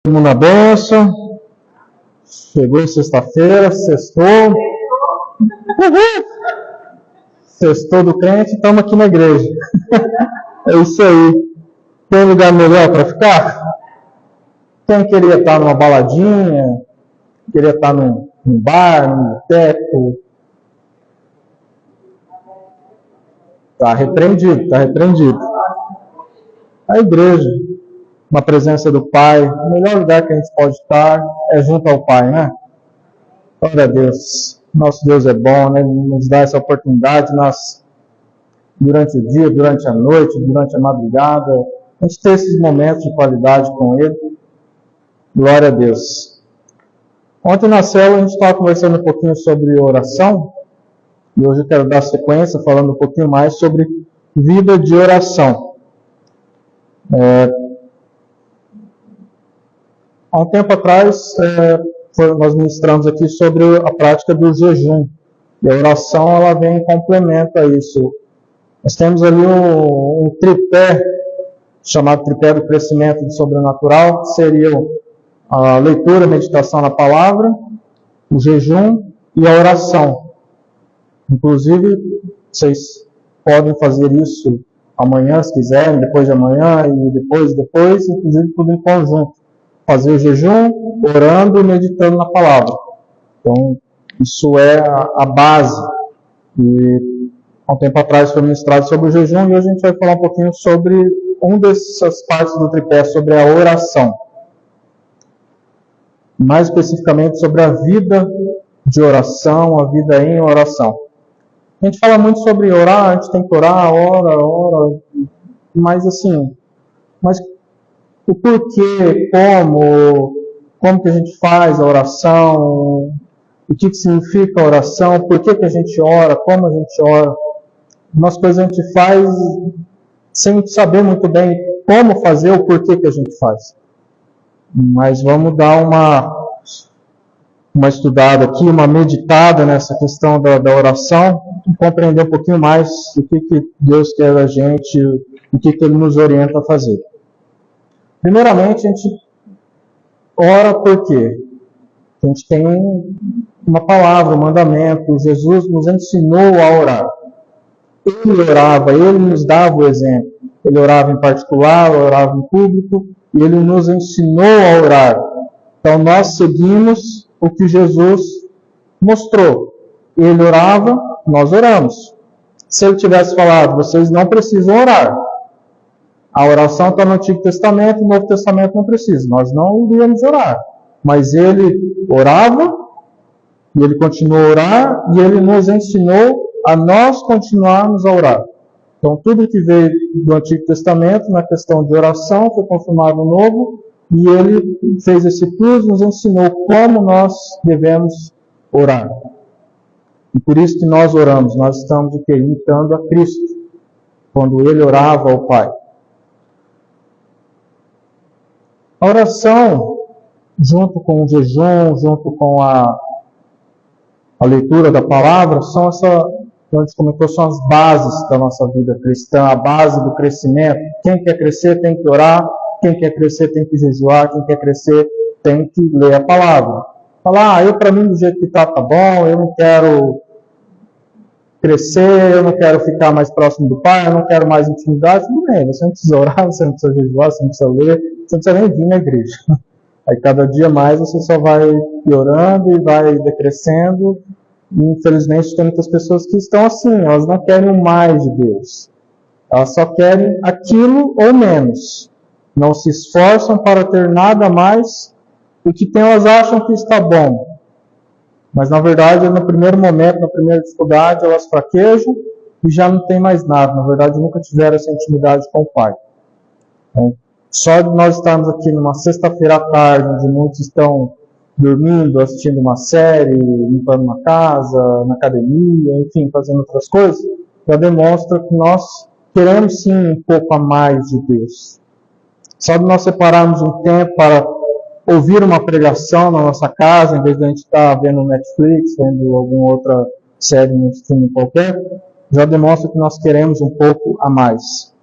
mundo na bênção. Chegou sexta-feira, sextou. Sextou do crente, estamos aqui na igreja. É isso aí. Tem lugar melhor para ficar? Quem queria estar numa baladinha? Queria estar num bar, num boteco? Está repreendido, está repreendido. A igreja, na presença do Pai, o melhor lugar que a gente pode estar é junto ao Pai, né? Glória a Deus. Nosso Deus é bom, né? Ele nos dá essa oportunidade, nós, durante o dia, durante a noite, durante a madrugada, a gente ter esses momentos de qualidade com Ele. Glória a Deus. Ontem na célula a gente estava conversando um pouquinho sobre oração, e hoje eu quero dar sequência falando um pouquinho mais sobre vida de oração. Há um tempo atrás, nós ministramos aqui sobre a prática do jejum. E a oração, ela vem em complemento a isso. Nós temos ali um tripé, chamado tripé do crescimento do sobrenatural, que seriam a leitura, a meditação na palavra, o jejum e a oração. Inclusive, vocês podem fazer isso amanhã, se quiserem, depois de amanhã e depois, inclusive tudo em conjunto. Fazer o jejum, orando e meditando na palavra. Então, isso é a base. E há um tempo atrás foi ministrado sobre o jejum e hoje a gente vai falar um pouquinho sobre uma dessas partes do tripé, sobre a oração. Mais especificamente sobre a vida de oração, a vida em oração. A gente fala muito sobre orar, a gente tem que orar, ora, mas assim, o porquê, como que a gente faz a oração, o que significa a oração, por que a gente ora, como a gente ora. Umas coisas a gente faz sem saber muito bem como fazer, o porquê que a gente faz. Mas vamos dar uma estudada aqui, uma meditada nessa questão da oração, e compreender um pouquinho mais o que Deus quer da gente, o que Ele nos orienta a fazer. Primeiramente, a gente ora por quê? A gente tem uma palavra, um mandamento. Jesus nos ensinou a orar. Ele orava, Ele nos dava o exemplo. Ele orava em particular, orava em público, e Ele nos ensinou a orar. Então, nós seguimos o que Jesus mostrou. Ele orava, nós oramos. Se Ele tivesse falado, vocês não precisam orar. A oração está no Antigo Testamento, no Novo Testamento não precisa. Nós não iríamos orar. Mas Ele orava, e Ele continuou a orar, e Ele nos ensinou a nós continuarmos a orar. Então, tudo que veio do Antigo Testamento, na questão de oração, foi confirmado no Novo, e Ele fez esse plus, nos ensinou como nós devemos orar. E por isso que nós oramos, nós estamos imitando a Cristo, quando Ele orava ao Pai. A oração, junto com o jejum, junto com a leitura da palavra, são como a gente comentou, são as bases da nossa vida cristã, a base do crescimento. Quem quer crescer tem que orar, quem quer crescer tem que jejuar, quem quer crescer tem que ler a palavra. Falar, para mim do jeito que está, tá bom, eu não quero crescer, eu não quero ficar mais próximo do Pai, eu não quero mais intimidade. Tudo bem, você não precisa orar, você não precisa jejuar, você não precisa ler, você não precisa nem vir na igreja. Aí cada dia mais você só vai piorando e vai decrescendo. E, infelizmente tem muitas pessoas que estão assim, elas não querem o mais de Deus. Elas só querem aquilo ou menos. Não se esforçam para ter nada mais. O que tem elas acham que está bom. Mas na verdade, no primeiro momento, na primeira dificuldade, elas fraquejam e já não tem mais nada. Na verdade, nunca tiveram essa intimidade com o Pai. Então, só de nós estarmos aqui numa sexta-feira à tarde, onde muitos estão dormindo, assistindo uma série, limpando uma casa, na academia, enfim, fazendo outras coisas, já demonstra que nós queremos sim um pouco a mais de Deus. Só de nós separarmos um tempo para ouvir uma pregação na nossa casa, em vez de a gente estar vendo Netflix, vendo alguma outra série no streaming qualquer, já demonstra que nós queremos um pouco a mais.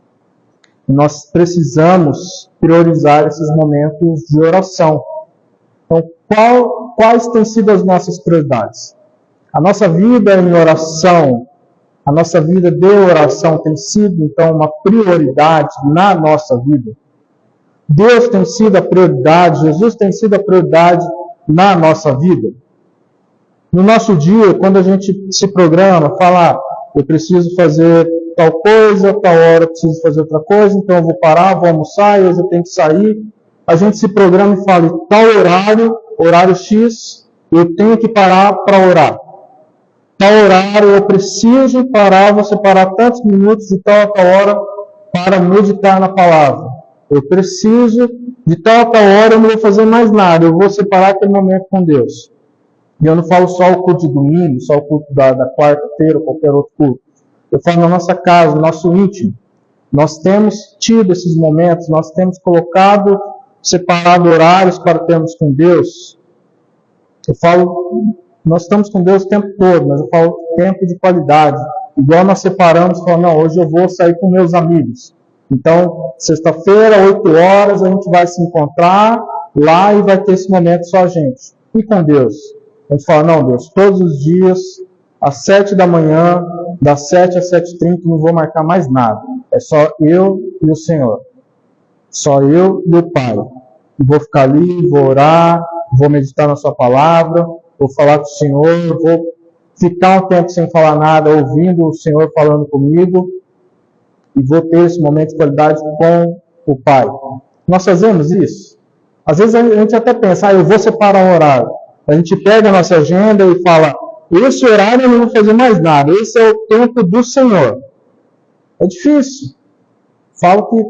Nós precisamos priorizar esses momentos de oração. Então, quais têm sido as nossas prioridades? A nossa vida em oração, a nossa vida de oração tem sido, então, uma prioridade na nossa vida. Deus tem sido a prioridade, Jesus tem sido a prioridade na nossa vida. No nosso dia, quando a gente se programa, fala, eu preciso fazer tal coisa, tal hora eu preciso fazer outra coisa, então eu vou parar, vou almoçar, hoje eu tenho que sair. A gente se programa e fala, tal horário, horário X, eu tenho que parar para orar. Tal horário eu preciso parar, vou separar tantos minutos de tal a tal hora para meditar na palavra. Eu preciso de tal a tal hora, eu não vou fazer mais nada, eu vou separar aquele momento com Deus. E eu não falo só o culto de domingo, só o culto da quarta-feira, ou qualquer outro culto. Eu falo na nossa casa, no nosso íntimo. Nós temos tido esses momentos, nós temos colocado, separado horários para termos com Deus. Eu falo, nós estamos com Deus o tempo todo, mas eu falo tempo de qualidade. Igual nós separamos, falando, não, hoje eu vou sair com meus amigos. Então, sexta-feira, 8 horas, a gente vai se encontrar lá e vai ter esse momento só a gente. E com Deus? A gente fala, não, Deus, todos os dias, às 7 da manhã, das 7 às 7h30, não vou marcar mais nada. É só eu e o Senhor. Só eu e o Pai. E vou ficar ali, vou orar, vou meditar na sua palavra, vou falar com o Senhor, vou ficar um tempo sem falar nada, ouvindo o Senhor falando comigo, e vou ter esse momento de qualidade com o Pai. Nós fazemos isso? Às vezes a gente até pensa, eu vou separar um horário. A gente pega a nossa agenda e fala, esse horário eu não vou fazer mais nada, esse é o tempo do Senhor. É difícil. Falo que,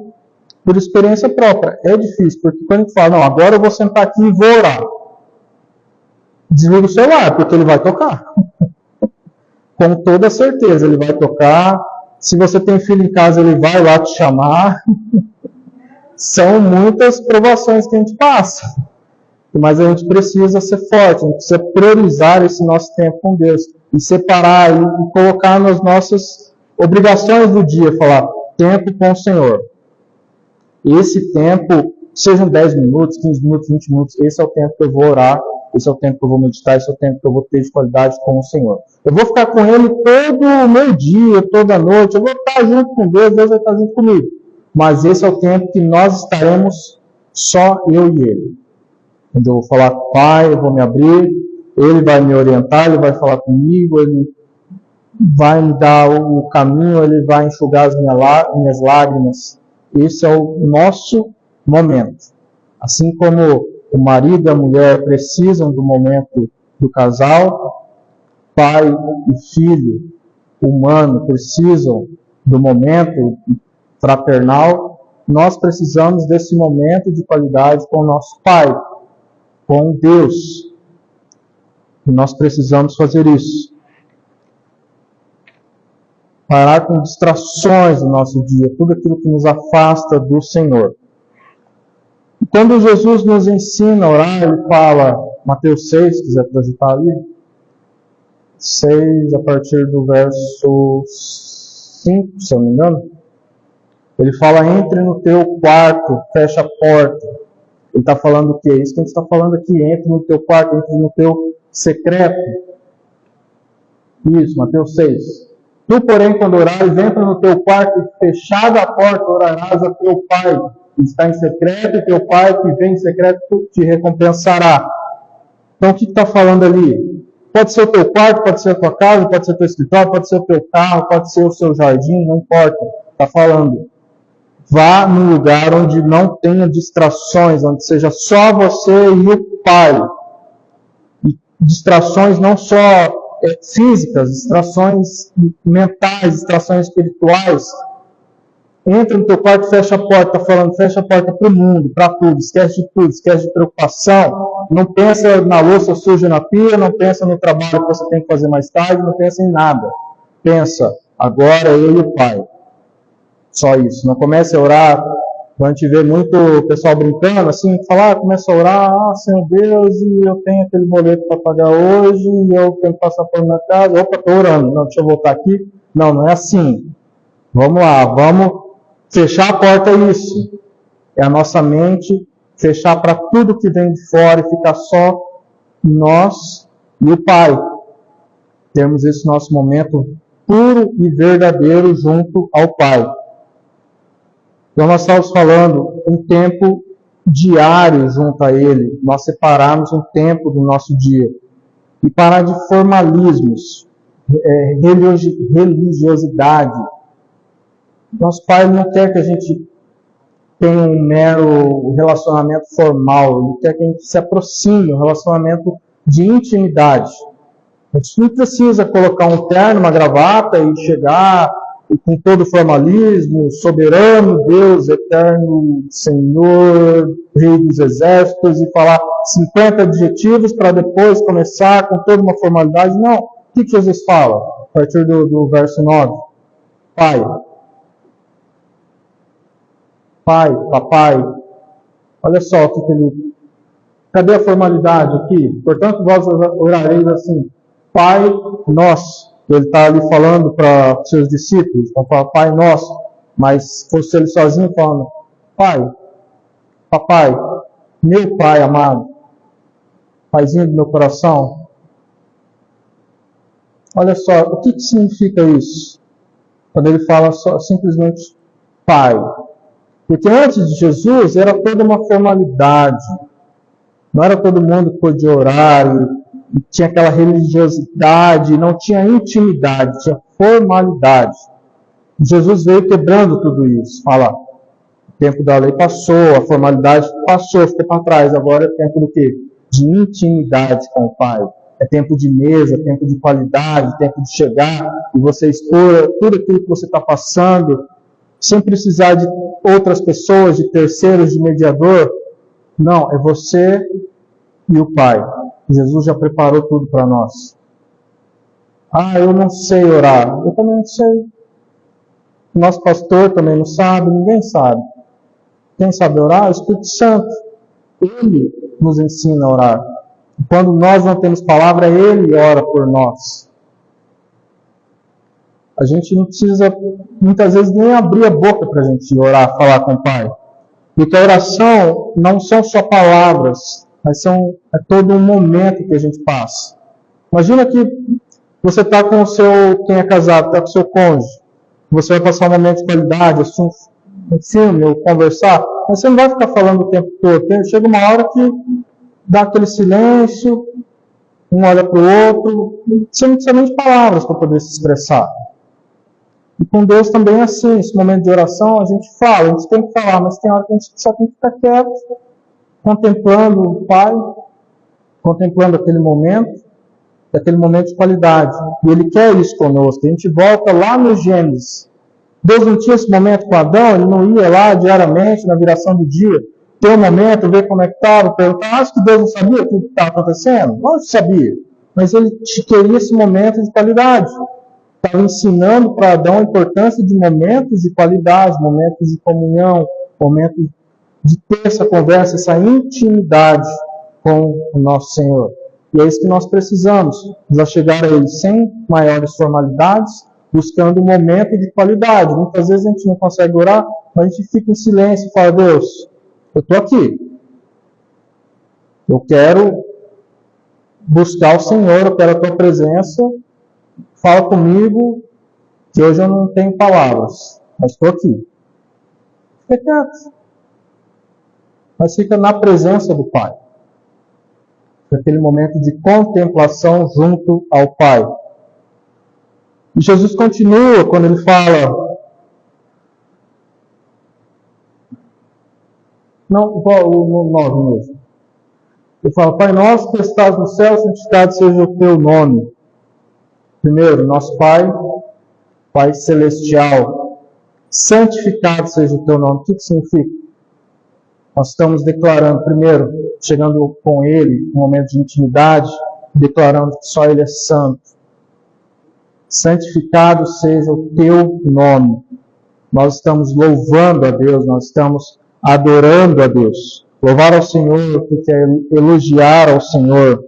por experiência própria, é difícil, porque quando a gente fala, não, agora eu vou sentar aqui e vou orar. Desliga o celular, porque ele vai tocar. Com toda certeza, ele vai tocar. Se você tem filho em casa, ele vai lá te chamar. São muitas provações que a gente passa. Mas a gente precisa ser forte, a gente precisa priorizar esse nosso tempo com Deus. E separar e colocar nas nossas obrigações do dia, falar, tempo com o Senhor. Esse tempo, sejam 10 minutos, 15 minutos, 20 minutos, esse é o tempo que eu vou orar, esse é o tempo que eu vou meditar, esse é o tempo que eu vou ter de qualidade com o Senhor. Eu vou ficar com Ele todo o meu dia, toda noite, eu vou estar junto com Deus, Deus vai estar junto comigo. Mas esse é o tempo que nós estaremos só eu e Ele. Onde eu vou falar com o Pai, eu vou me abrir, Ele vai me orientar, Ele vai falar comigo, Ele vai me dar o caminho, Ele vai enxugar as minhas lágrimas. Esse é o nosso momento. Assim como o marido e a mulher precisam do momento do casal, pai e filho humano precisam do momento fraternal, nós precisamos desse momento de qualidade com o nosso Pai, com Deus. E nós precisamos fazer isso. Parar com distrações no nosso dia, tudo aquilo que nos afasta do Senhor. E quando Jesus nos ensina a orar, ele fala, Mateus 6, se quiser projetar ali, 6, a partir do verso 5, se eu não me engano, ele fala, entre no teu quarto, fecha a porta. Ele está falando o que? É isso que a gente está falando aqui, entre no teu quarto, entre no teu secreto. Isso, Mateus 6. Tu, porém, quando orares, entra no teu quarto e fechada a porta, orarás a teu Pai, que está em secreto, e teu Pai, que vem em secreto, te recompensará. Então, o que está falando ali? Pode ser o teu quarto, pode ser a tua casa, pode ser o teu escritório, pode ser o teu carro, pode ser o seu jardim, não importa. Está falando, vá num lugar onde não tenha distrações, onde seja só você e o Pai. E distrações não só físicas, distrações mentais, distrações espirituais. Entra no teu quarto e fecha a porta, falando, fecha a porta para o mundo, para tudo, esquece de tudo, esquece de preocupação, não pensa na louça suja na pia, não pensa no trabalho que você tem que fazer mais tarde, não pensa em nada. Pensa, agora eu e o Pai. Só isso. Não comece a orar, a gente vê muito pessoal brincando, assim, falar, começa a orar, Senhor Deus, e eu tenho aquele boleto para pagar hoje, e eu tenho que passar por minha casa, opa, estou orando, não, deixa eu voltar aqui. Não, não é assim. Vamos lá, vamos Fechar a porta é isso. É a nossa mente fechar para tudo que vem de fora e ficar só nós e o Pai. Temos esse nosso momento puro e verdadeiro junto ao Pai. Então nós estamos falando um tempo diário junto a Ele. Nós separarmos um tempo do nosso dia. E parar de formalismos, religiosidade. Nosso Pai não quer que a gente tenha um mero relacionamento formal. Ele quer que a gente se aproxime, um relacionamento de intimidade. A gente não precisa colocar um terno, uma gravata e chegar com todo o formalismo, soberano, Deus, eterno, Senhor, Rei dos Exércitos, e falar 50 adjetivos para depois começar com toda uma formalidade. Não. O que Jesus fala? A partir do verso 9. Pai. Pai, papai. Olha só o que ele... Cadê a formalidade aqui? Portanto, vós orareis assim. Pai nosso. Ele está ali falando para os seus discípulos. Então fala, Pai nosso. Mas se fosse ele sozinho falando, Pai, papai, meu Pai amado, Paizinho do meu coração. Olha só, o que significa isso? Quando ele fala só, simplesmente Pai. Porque antes de Jesus era toda uma formalidade. Não era todo mundo que podia orar, e tinha aquela religiosidade, não tinha intimidade, tinha formalidade. Jesus veio quebrando tudo isso. Fala, o tempo da lei passou, a formalidade passou, ficou para trás. Agora é tempo do quê? De intimidade com o Pai. É tempo de mesa, tempo de qualidade, tempo de chegar e você expor tudo aquilo que você está passando, sem precisar de outras pessoas, de terceiros, de mediador. Não, é você e o Pai. Jesus já preparou tudo para nós. Ah, eu não sei orar. Eu também não sei. O nosso pastor também não sabe, ninguém sabe. Quem sabe orar é o Espírito Santo. Ele nos ensina a orar. E quando nós não temos palavra, Ele ora por nós. A gente não precisa, muitas vezes, nem abrir a boca para a gente orar, falar com o Pai. Porque a oração não são só palavras, mas é todo um momento que a gente passa. Imagina que você está com o seu, quem é casado, está com o seu cônjuge. Você vai passar um momento de qualidade, assistir um filme ou conversar, mas você não vai ficar falando o tempo todo. Chega uma hora que dá aquele silêncio, um olha para o outro, você não precisa nem de palavras para poder se expressar. E com Deus também é assim, nesse momento de oração a gente fala, a gente tem que falar, mas tem hora que a gente só tem que ficar quieto, contemplando o Pai, contemplando aquele momento de qualidade. E Ele quer isso conosco. A gente volta lá no Gênesis. Deus não tinha esse momento com Adão, Ele não ia lá diariamente, na viração do dia, ter um momento, ver como é que estava, perguntar, acho que Deus não sabia o que estava acontecendo? Não sabia. Mas Ele queria esse momento de qualidade. Estava ensinando para Adão a importância de momentos de qualidade, momentos de comunhão, momentos de ter essa conversa, essa intimidade com o nosso Senhor. E é isso que nós precisamos, já chegar a Ele sem maiores formalidades, buscando um momento de qualidade. Muitas vezes a gente não consegue orar, mas a gente fica em silêncio e fala, Deus, eu estou aqui. Eu quero buscar o Senhor, eu quero a Tua presença. Fala comigo, que hoje eu não tenho palavras, mas estou aqui. Fica quieto. Mas fica na presença do Pai. Aquele momento de contemplação junto ao Pai. E Jesus continua quando Ele fala... Não, o 9 mesmo. Ele fala, Pai nosso que estás no céu, santificado seja o Teu nome. Primeiro, nosso Pai, Pai Celestial, santificado seja o Teu nome. O que significa? Nós estamos declarando, primeiro, chegando com Ele, um momento de intimidade, declarando que só Ele é santo. Santificado seja o Teu nome. Nós estamos louvando a Deus, nós estamos adorando a Deus. Louvar ao Senhor, porque é elogiar ao Senhor.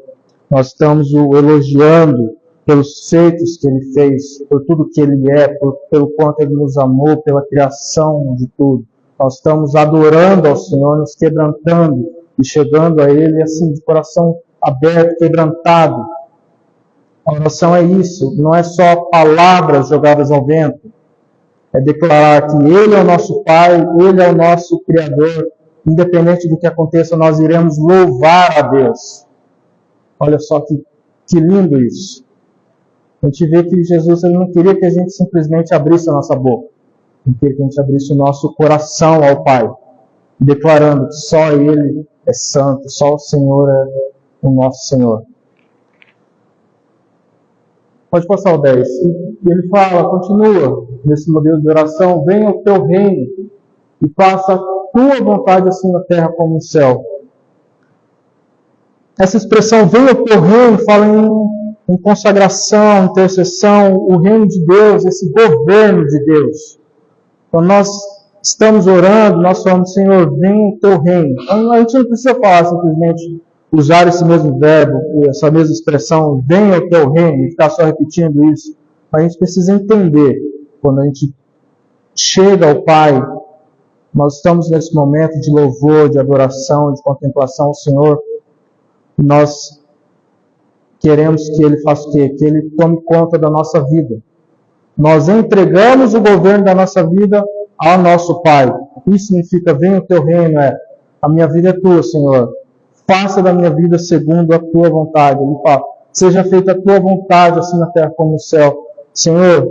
Nós estamos o elogiando, pelos feitos que Ele fez, por tudo que Ele é, pelo quanto Ele nos amou, pela criação de tudo. Nós estamos adorando ao Senhor, nos quebrantando e chegando a Ele assim, de coração aberto, quebrantado. A oração é isso, não é só palavras jogadas ao vento. É declarar que Ele é o nosso Pai, Ele é o nosso Criador. Independente do que aconteça, nós iremos louvar a Deus. Olha só que lindo isso. A gente vê que Jesus ele não queria que a gente simplesmente abrisse a nossa boca. Ele queria que a gente abrisse o nosso coração ao Pai, declarando que só Ele é santo, só o Senhor é o nosso Senhor. Pode passar o 10. E ele fala, continua nesse modelo de oração: venha o teu reino e faça a tua vontade assim na terra como no céu. Essa expressão, venha o teu reino, fala em consagração, intercessão, o reino de Deus, esse governo de Deus. Então nós estamos orando, nós falamos, Senhor, venha o teu reino. Então, a gente não precisa falar simplesmente, usar esse mesmo verbo, essa mesma expressão, venha o teu reino, e ficar só repetindo isso. A gente precisa entender, quando a gente chega ao Pai, nós estamos nesse momento de louvor, de adoração, de contemplação ao Senhor, e nós queremos que Ele faça o quê? Que Ele tome conta da nossa vida. Nós entregamos o governo da nossa vida ao nosso Pai. Isso significa, venha o teu reino, a minha vida é tua, Senhor. Faça da minha vida segundo a tua vontade. Ele fala, seja feita a tua vontade, assim na terra como no céu. Senhor,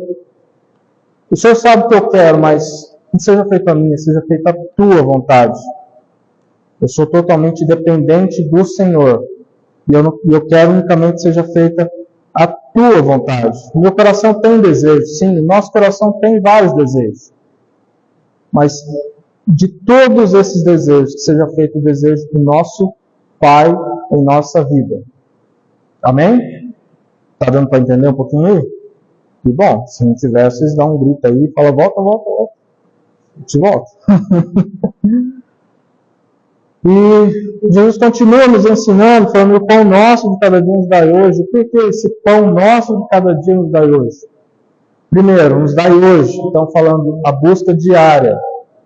o Senhor sabe o que eu quero, mas não seja feita a minha, seja feita a tua vontade. Eu sou totalmente dependente do Senhor. E eu quero unicamente que seja feita a tua vontade. O meu coração tem desejos, sim, o nosso coração tem vários desejos. Mas de todos esses desejos, que seja feito o desejo do nosso Pai em nossa vida. Amém? Está dando para entender um pouquinho aí? Que bom, se não tiver, vocês dão um grito aí e falam, volta. A gente volta. E Jesus continua nos ensinando, falando, o pão nosso de cada dia nos dai hoje. O que é esse pão nosso de cada dia nos dai hoje? Primeiro, nos dai hoje. Então, falando a busca diária.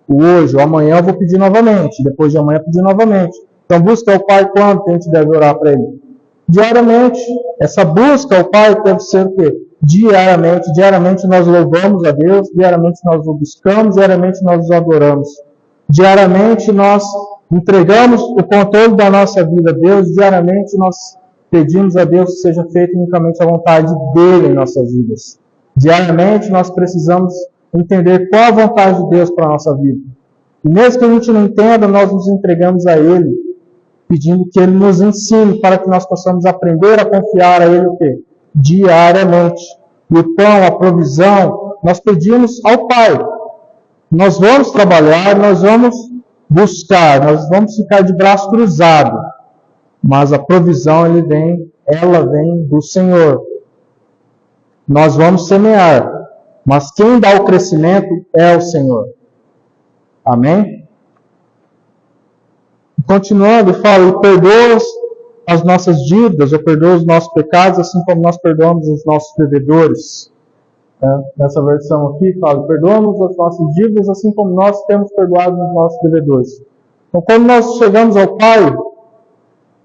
O hoje, o amanhã eu vou pedir novamente. Depois de amanhã pedir novamente. Então, busca ao Pai quando que a gente deve orar para Ele? Diariamente. Essa busca ao Pai deve ser o quê? Diariamente. Diariamente nós louvamos a Deus. Diariamente nós o buscamos. Diariamente nós o adoramos. Diariamente nós entregamos o controle da nossa vida a Deus. Diariamente nós pedimos a Deus que seja feita unicamente a vontade dEle em nossas vidas. Diariamente nós precisamos entender qual a vontade de Deus para a nossa vida. E mesmo que a gente não entenda, nós nos entregamos a Ele, pedindo que Ele nos ensine para que nós possamos aprender a confiar a Ele o quê? Diariamente. E o pão, a provisão, nós pedimos ao Pai. Nós vamos trabalhar, nós vamos buscar, nós vamos ficar de braço cruzado, mas a provisão ela vem do Senhor. Nós vamos semear, mas quem dá o crescimento é o Senhor. Amém? Continuando, fala, e perdoa as nossas dívidas, ou perdoa os nossos pecados, assim como nós perdoamos os nossos devedores. Nessa versão aqui, fala, perdoamos as nossas dívidas, assim como nós temos perdoado os nossos devedores. Então, quando nós chegamos ao Pai,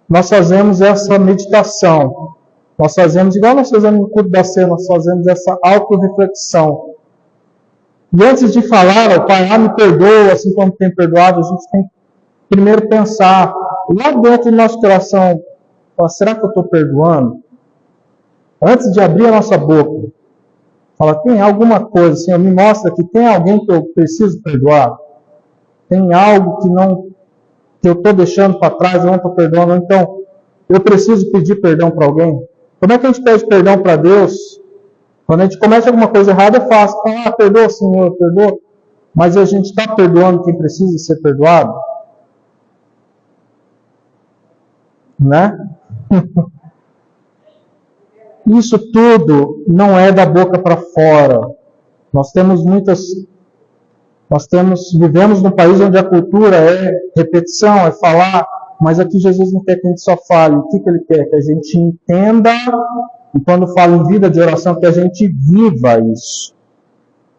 nós fazemos essa meditação. Nós fazemos, igual nós fazemos no culto da ceia, nós fazemos essa autorreflexão. E antes de falar ao Pai, me perdoa, assim como tem perdoado, a gente tem que primeiro pensar, lá dentro do nosso coração, será que eu estou perdoando? Antes de abrir a nossa boca, fala, tem alguma coisa, Senhor, me mostra que tem alguém que eu preciso perdoar? Tem algo que eu estou deixando para trás, eu não estou perdoando, então eu preciso pedir perdão para alguém? Como é que a gente pede perdão para Deus? Quando a gente comete alguma coisa errada, é fácil. Perdoa, Senhor, perdoa. Mas a gente está perdoando quem precisa ser perdoado? Né? Isso tudo não é da boca para fora. Vivemos num país onde a cultura é repetição, é falar, mas aqui Jesus não quer que a gente só fale. O que Ele quer? Que a gente entenda, e quando fala em vida de oração, que a gente viva isso.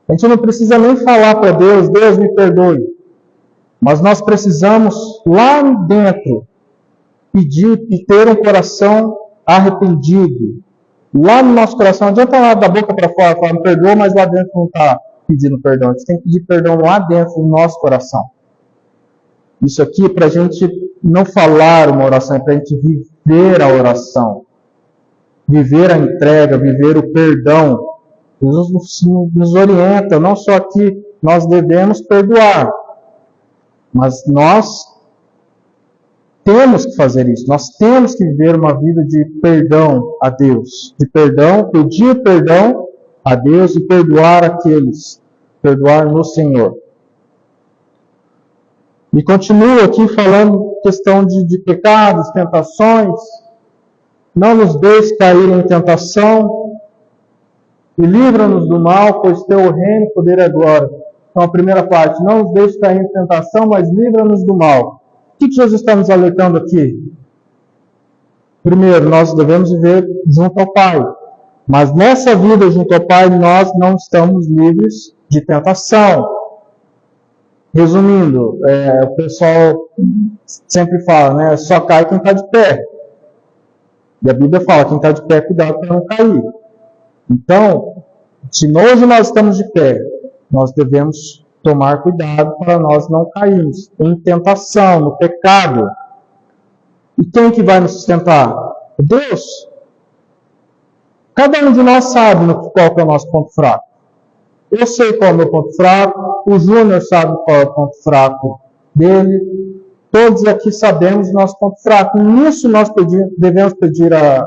A gente não precisa nem falar para Deus, Deus me perdoe. Mas nós precisamos, lá dentro, pedir e ter um coração arrependido. Lá no nosso coração, não adianta lá da boca para fora, falar me perdoa, mas lá dentro não está pedindo perdão. A gente tem que pedir perdão lá dentro do nosso coração. Isso aqui é para a gente não falar uma oração, é para a gente viver a oração. Viver a entrega, viver o perdão. Jesus nos orienta, não só que nós devemos perdoar, mas nós temos que fazer isso. Nós temos que viver uma vida de perdão a Deus. De perdão, pedir perdão a Deus e perdoar aqueles. Perdoar no Senhor. E continuo aqui falando questão de pecados, tentações. Não nos deixe cair em tentação. E livra-nos do mal, pois teu o reino, poder e a glória. Então a primeira parte, não nos deixe cair em tentação, mas livra-nos do mal. O que Jesus está nos alertando aqui? Primeiro, nós devemos viver junto ao Pai. Mas nessa vida junto ao Pai, nós não estamos livres de tentação. Resumindo, o pessoal sempre fala, né? Só cai quem está de pé. E a Bíblia fala, quem está de pé, cuidado para não cair. Então, se hoje nós estamos de pé, nós devemos tomar cuidado para nós não cairmos em tentação, no pecado. E quem que vai nos sustentar? Deus. Cada um de nós sabe qual que é o nosso ponto fraco. Eu sei qual é o meu ponto fraco, o Júnior sabe qual é o ponto fraco dele, todos aqui sabemos o nosso ponto fraco. E nisso nós devemos pedir a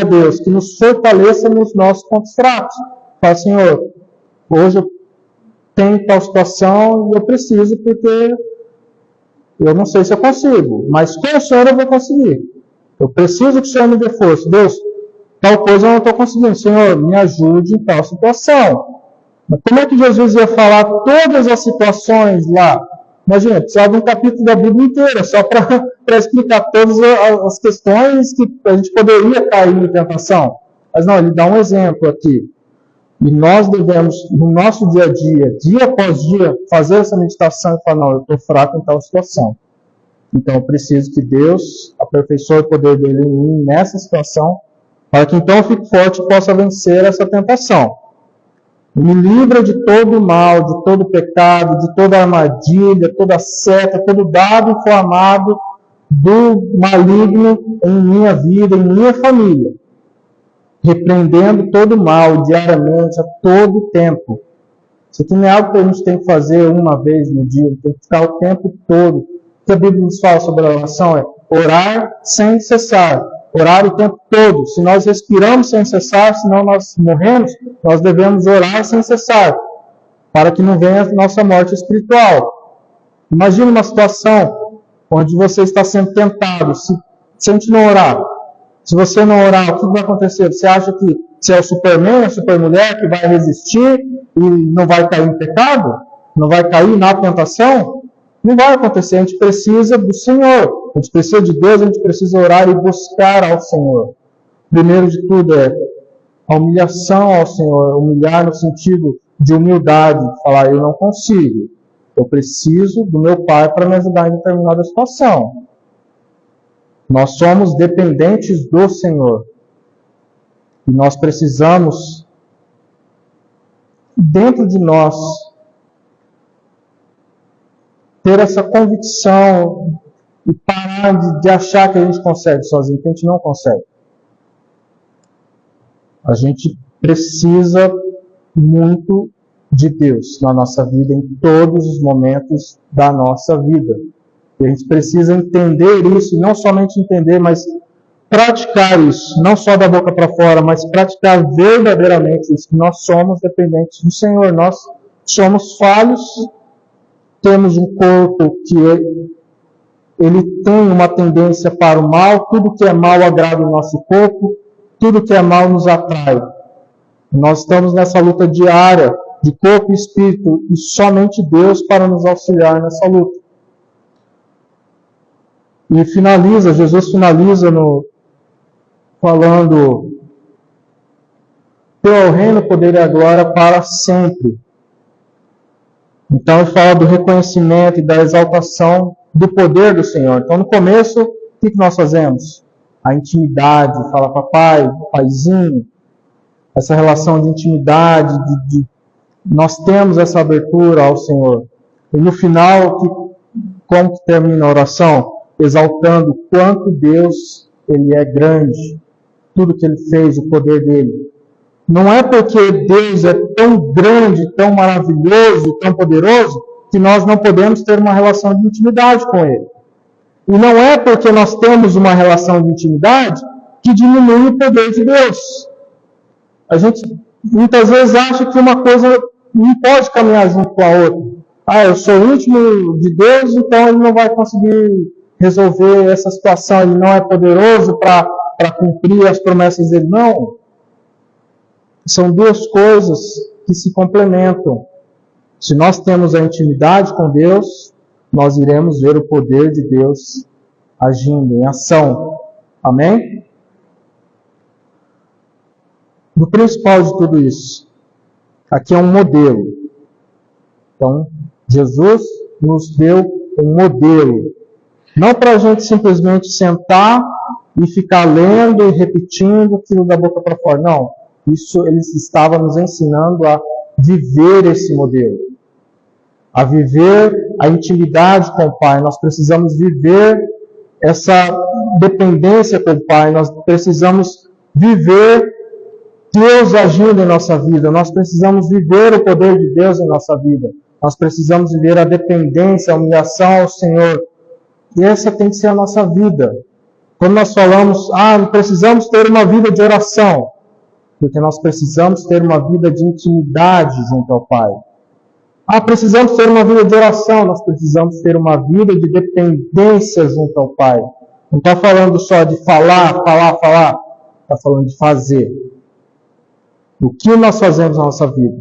Deus que nos fortaleça nos nossos pontos fracos. Fala, Senhor, hoje eu tenho tal situação e eu preciso porque eu não sei se eu consigo, mas com o Senhor eu vou conseguir. Eu preciso que o Senhor me dê força. Deus, tal coisa eu não estou conseguindo. Senhor, me ajude em tal situação. Mas como é que Jesus ia falar todas as situações lá? Imagina, precisava de um capítulo da Bíblia inteira, só para explicar todas as questões que a gente poderia cair em tentação. Mas não, ele dá um exemplo aqui. E nós devemos, no nosso dia a dia após dia, fazer essa meditação e falar, não, eu estou fraco em tal situação. Então eu preciso que Deus aperfeiçoe o poder dele em mim nessa situação, para que então eu fique forte e possa vencer essa tentação. Me livra de todo o mal, de todo o pecado, de toda armadilha, toda seta, todo dado inflamado do maligno em minha vida, em minha família. Repreendendo todo o mal diariamente, a todo tempo. Isso aqui não é algo que a gente tem que fazer uma vez no dia, tem que ficar o tempo todo. O que a Bíblia nos fala sobre a oração é orar sem cessar. Orar o tempo todo. Se nós respiramos sem cessar, senão nós morremos, nós devemos orar sem cessar, para que não venha a nossa morte espiritual. Imagine uma situação onde você está sendo tentado, se a gente não orar. Se você não orar, o que vai acontecer? Você acha que você é o Superman, a Supermulher, que vai resistir e não vai cair em pecado? Não vai cair na tentação? Não vai acontecer. A gente precisa do Senhor. A gente precisa de Deus, a gente precisa orar e buscar ao Senhor. Primeiro de tudo é a humilhação ao Senhor. Humilhar no sentido de humildade. Falar, eu não consigo. Eu preciso do meu Pai para me ajudar em determinada situação. Nós somos dependentes do Senhor. E nós precisamos, dentro de nós, ter essa convicção e parar de achar que a gente consegue sozinho, que a gente não consegue. A gente precisa muito de Deus na nossa vida, em todos os momentos da nossa vida. E a gente precisa entender isso, e não somente entender, mas praticar isso, não só da boca para fora, mas praticar verdadeiramente isso, que nós somos dependentes do Senhor, nós somos falhos, temos um corpo que ele tem uma tendência para o mal, tudo que é mal agrada o nosso corpo, tudo que é mal nos atrai. Nós estamos nessa luta diária de corpo e espírito, e somente Deus para nos auxiliar nessa luta. E Jesus finaliza falando: teu é o reino, o poder e a glória para sempre. Então ele fala do reconhecimento e da exaltação do poder do Senhor. Então no começo, o que nós fazemos? A intimidade, fala papai, paizinho, essa relação de intimidade, nós temos essa abertura ao Senhor. E no final, como que termina a oração? Exaltando o quanto Deus ele é grande, tudo que Ele fez, o poder dele. Não é porque Deus é tão grande, tão maravilhoso, tão poderoso, que nós não podemos ter uma relação de intimidade com Ele. E não é porque nós temos uma relação de intimidade que diminui o poder de Deus. A gente muitas vezes acha que uma coisa não pode caminhar junto com a outra. Eu sou íntimo de Deus, então Ele não vai conseguir resolver essa situação. Ele não é poderoso para cumprir as promessas dele. Não. São duas coisas que se complementam. Se nós temos a intimidade com Deus, nós iremos ver o poder de Deus agindo em ação. Amém? O principal de tudo isso, aqui é um modelo. Então, Jesus nos deu um modelo. Não para a gente simplesmente sentar e ficar lendo e repetindo aquilo da boca para fora. Não. Isso ele estava nos ensinando a viver esse modelo. A viver a intimidade com o Pai. Nós precisamos viver essa dependência com o Pai. Nós precisamos viver Deus agindo em nossa vida. Nós precisamos viver o poder de Deus em nossa vida. Nós precisamos viver a dependência, a humilhação ao Senhor. E essa tem que ser a nossa vida. Quando nós falamos, precisamos ter uma vida de oração, porque nós precisamos ter uma vida de intimidade junto ao Pai. Precisamos ter uma vida de oração, nós precisamos ter uma vida de dependência junto ao Pai. Não está falando só de falar, está falando de fazer. O que nós fazemos na nossa vida?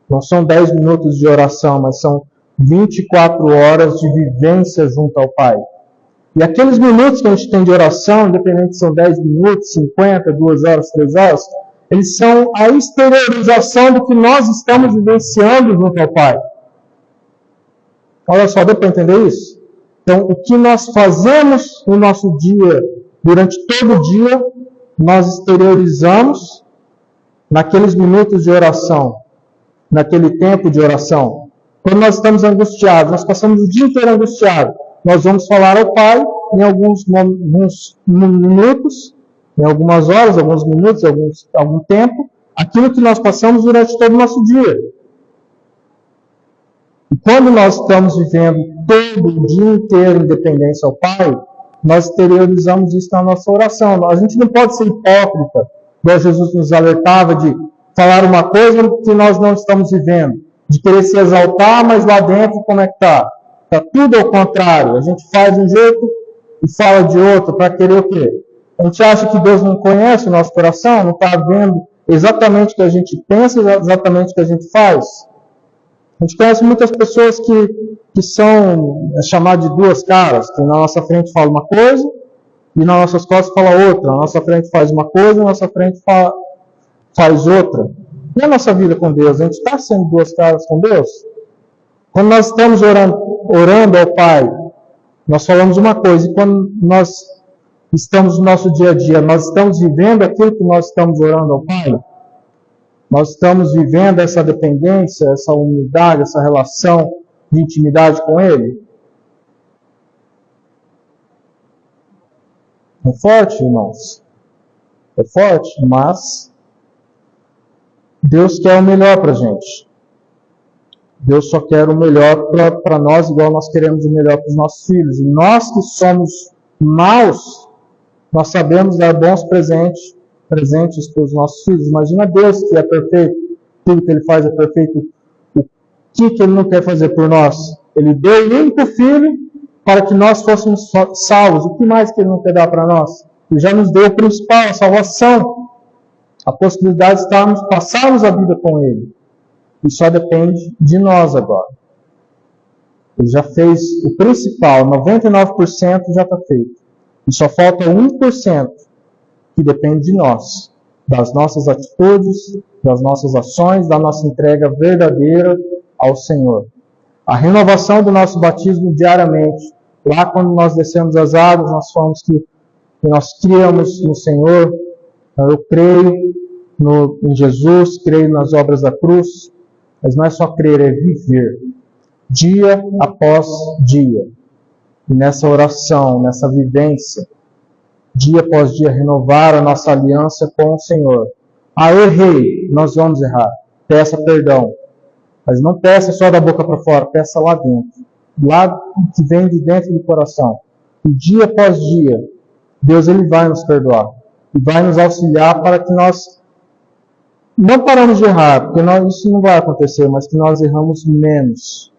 Não são 10 minutos de oração, mas são 24 horas de vivência junto ao Pai. E aqueles minutos que a gente tem de oração, independente se são 10 minutos, 50, 2 horas, 3 horas, eles são a exteriorização do que nós estamos vivenciando junto ao Pai. Olha só, deu para entender isso? Então, o que nós fazemos no nosso dia, durante todo o dia, nós exteriorizamos naqueles minutos de oração, naquele tempo de oração. Quando nós estamos angustiados, nós passamos o dia inteiro angustiados, nós vamos falar ao Pai em alguns minutos, em algumas horas, alguns minutos, algum tempo, aquilo que nós passamos durante todo o nosso dia. E quando nós estamos vivendo todo o dia inteiro em dependência ao Pai, nós exteriorizamos isso na nossa oração. A gente não pode ser hipócrita, como Jesus nos alertava de falar uma coisa que nós não estamos vivendo, de querer se exaltar, mas lá dentro como é que está? Está tudo ao contrário. A gente faz de um jeito e fala de outro para querer o quê? A gente acha que Deus não conhece o nosso coração, não está vendo exatamente o que a gente pensa, exatamente o que a gente faz. A gente conhece muitas pessoas que são chamadas de duas caras, que na nossa frente fala uma coisa e nas nossas costas fala outra. Na nossa frente faz uma coisa, na nossa frente faz outra. E a nossa vida com Deus? A gente está sendo duas caras com Deus? Quando nós estamos orando ao Pai, nós falamos uma coisa, e quando nós estamos no nosso dia a dia, nós estamos vivendo aquilo que nós estamos orando ao Pai? Nós estamos vivendo essa dependência, essa humildade, essa relação de intimidade com Ele? É forte, irmãos. É forte, mas Deus quer o melhor para a gente. Deus só quer o melhor para nós, igual nós queremos o melhor para os nossos filhos. E nós que somos maus, nós sabemos dar bons presentes para os nossos filhos. Imagina Deus que é perfeito, tudo que Ele faz é perfeito. O que Ele não quer fazer por nós? Ele deu o único filho para que nós fôssemos salvos. O que mais que Ele não quer dar para nós? Ele já nos deu o principal, a salvação. A possibilidade de passarmos a vida com Ele. E só depende de nós agora. Ele já fez o principal, 99% já está feito. E só falta 1% que depende de nós, das nossas atitudes, das nossas ações, da nossa entrega verdadeira ao Senhor. A renovação do nosso batismo diariamente. Lá quando nós descemos as águas, nós falamos que nós criamos no Senhor. Eu creio em Jesus, creio nas obras da cruz. Mas não é só crer, é viver. Dia após dia. E nessa oração, nessa vivência, dia após dia, renovar a nossa aliança com o Senhor. Errei, nós vamos errar. Peça perdão. Mas não peça só da boca para fora, peça lá dentro. Lá que vem de dentro do coração. E dia após dia, Deus ele vai nos perdoar. E vai nos auxiliar para que nós não paramos de errar, porque isso não vai acontecer, mas que nós erramos menos.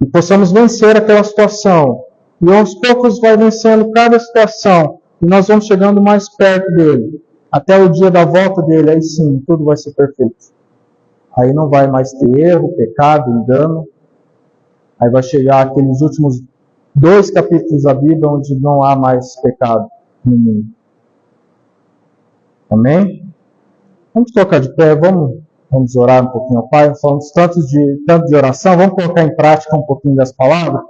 E possamos vencer aquela situação. E aos poucos vai vencendo cada situação. E nós vamos chegando mais perto dele. Até o dia da volta dele, aí sim, tudo vai ser perfeito. Aí não vai mais ter erro, pecado, engano. Aí vai chegar aqueles últimos 2 capítulos da Bíblia onde não há mais pecado no mundo. Amém? Vamos colocar de pé, vamos orar um pouquinho ao Pai. Falamos tanto de oração, vamos colocar em prática um pouquinho das palavras.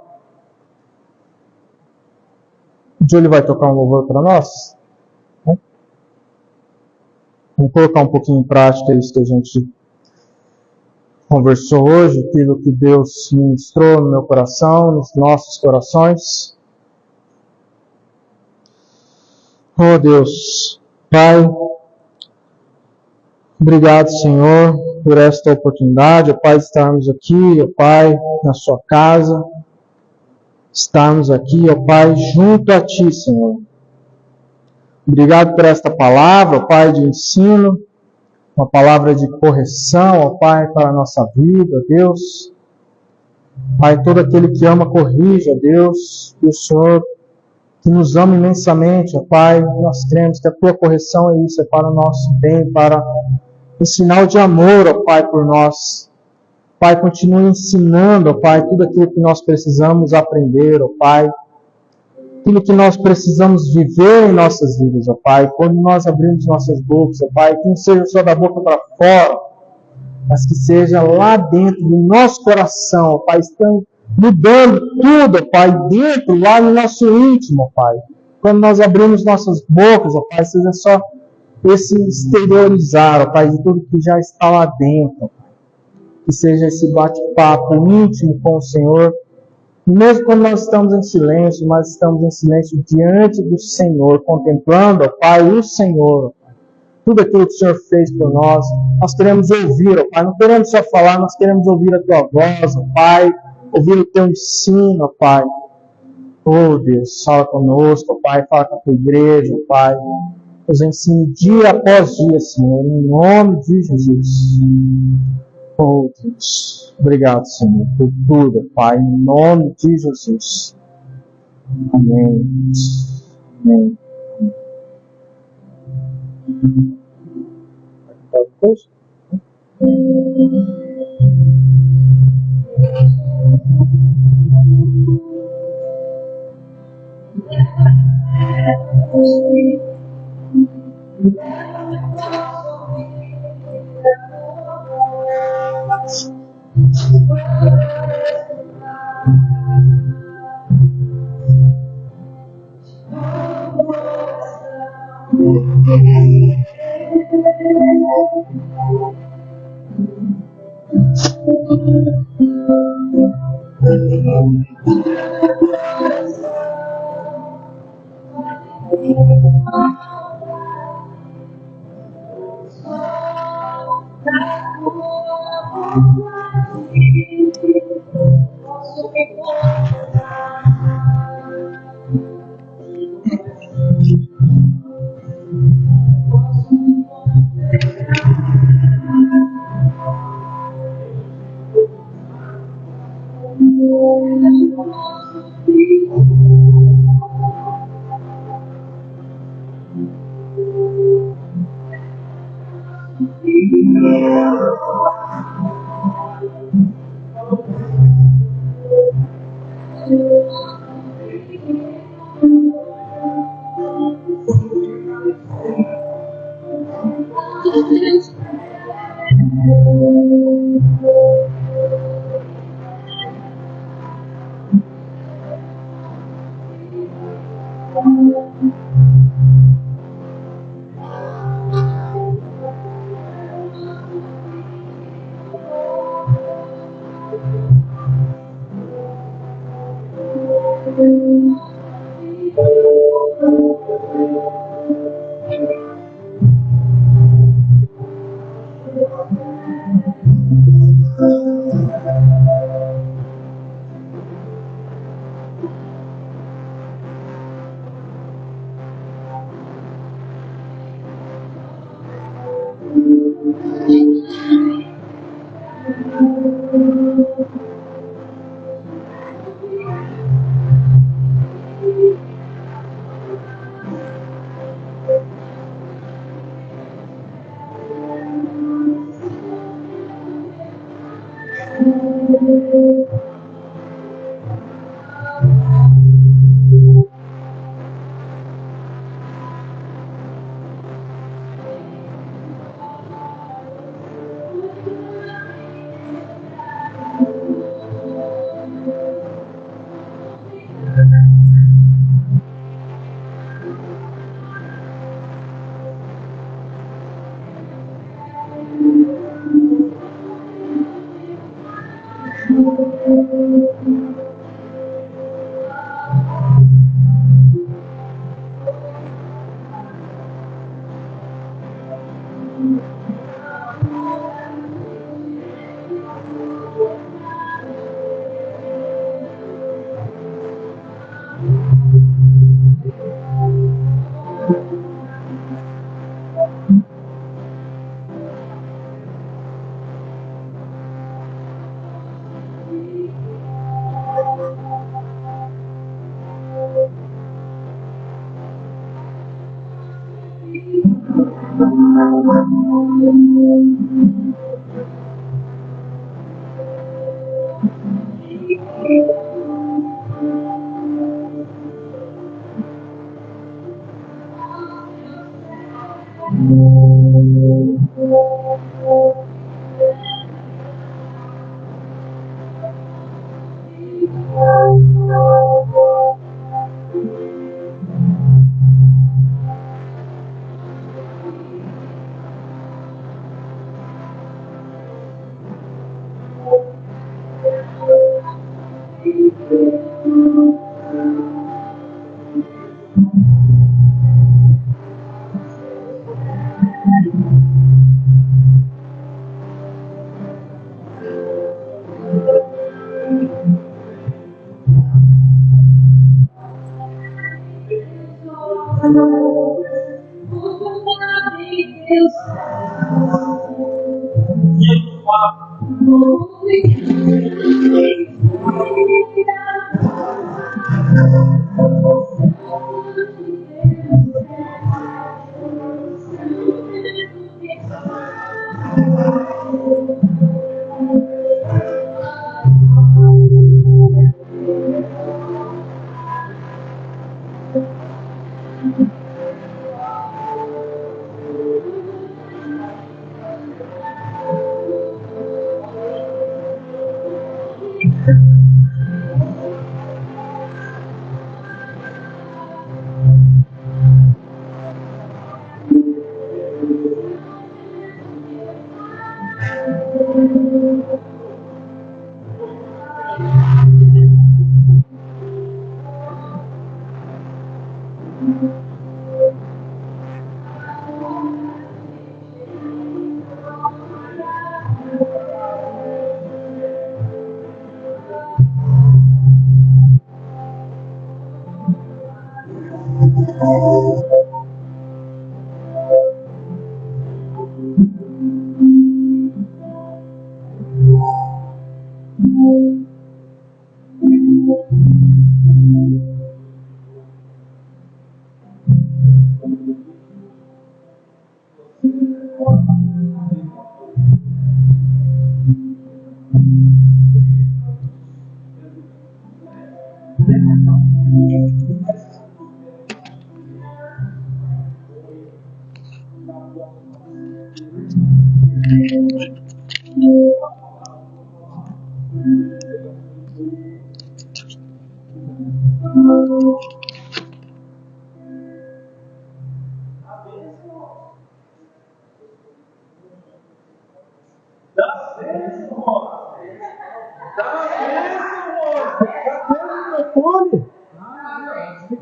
O Júlio vai tocar um louvor para nós. Vamos colocar um pouquinho em prática isso que a gente conversou hoje, aquilo que Deus ministrou no meu coração, nos nossos corações. Oh Deus, Pai, obrigado, Senhor, por esta oportunidade, ó Pai, de estarmos aqui, ó Pai, na sua casa, estarmos aqui, ó Pai, junto a Ti, Senhor. Obrigado por esta palavra, ó Pai, de ensino, uma palavra de correção, ó Pai, para a nossa vida, Deus. Pai, todo aquele que ama, corrija, Deus, e o Senhor que nos ama imensamente, ó Pai, nós cremos que a Tua correção é isso, é para o nosso bem, para um sinal de amor, ó Pai, por nós. Pai, continue ensinando, ó Pai, tudo aquilo que nós precisamos aprender, ó Pai, aquilo que nós precisamos viver em nossas vidas, ó Pai, quando nós abrimos nossas bocas, ó Pai, que não seja só da boca para fora, mas que seja lá dentro do nosso coração, ó Pai, estando mudando tudo, ó Pai, dentro, lá no nosso íntimo, ó Pai. Quando nós abrimos nossas bocas, ó Pai, seja só esse exteriorizar, ó Pai, de tudo que já está lá dentro, ó Pai. Que seja esse bate-papo íntimo com o Senhor. Mesmo quando nós estamos em silêncio, mas estamos em silêncio diante do Senhor, contemplando, ó Pai, o Senhor, ó Pai. Tudo aquilo que o Senhor fez por nós, nós queremos ouvir, ó Pai. Não queremos só falar, nós queremos ouvir a Tua voz, ó Pai. Ouvir o Teu ensino, ó Pai. Oh Deus, fala conosco, ó Pai. Fala com a Tua igreja, ó Pai. Nos ensine dia após dia, Senhor, em nome de Jesus. Oh Deus, obrigado, Senhor, por tudo, Pai, em nome de Jesus. Amém. Amém.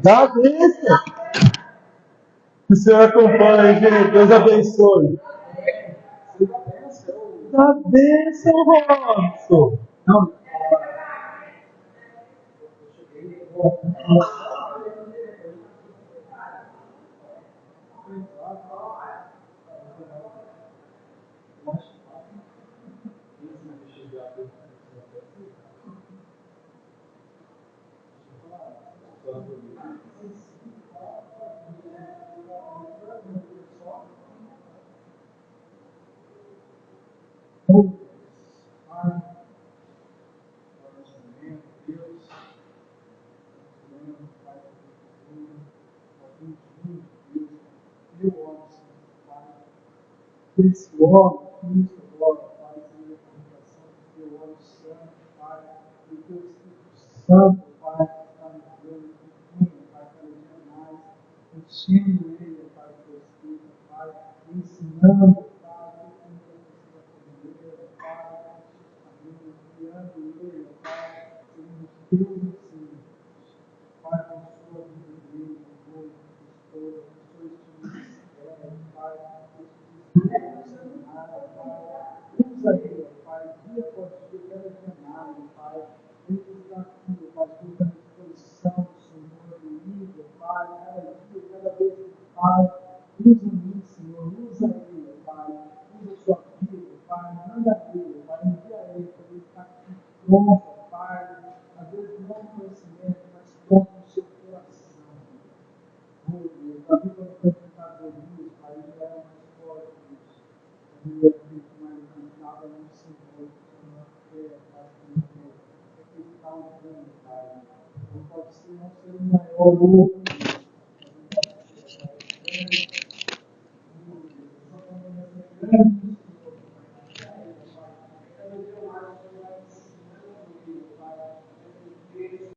Dá a bênção. Que o Senhor acompanhe, gente. Deus abençoe. Dá a bênção, Robson. Esse óleo, Cristo, agora, Pai, Senhor, comunicação do teu óleo santo, Pai, do teu Espírito Santo, Pai, que está no plano, Pai, cada dia mais, enchendo ele, Pai, do teu Espírito, Pai, ensinando, Pai, o que precisa aprender, Pai, guiando ele, Pai, segundo os teus ensinos, Pai, abençoa a vida dele, com esposa, abençoa este ministério, Pai, usa ele, Pai, dia após dia, cada dia mais, Pai. Ele está aqui, Pai, tudo à disposição do Senhor, do líder, Pai, cada dia, cada vez, Pai. Usa-me, Senhor, usa ele, Pai. Usa sua vida, Pai. Manda ele, Pai. Envia ele, para ele estar aqui pronto, Pai. Às vezes não no conhecimento, mas pronto no seu coração. Oh, Deus, a vida não foi enfrentar Golias, Pai, ele era mais forte, Deus. Ele é mais encantado no Senhor, na fé, Pai, que ele está usando, Pai. Não pode ser não ser o maior louco,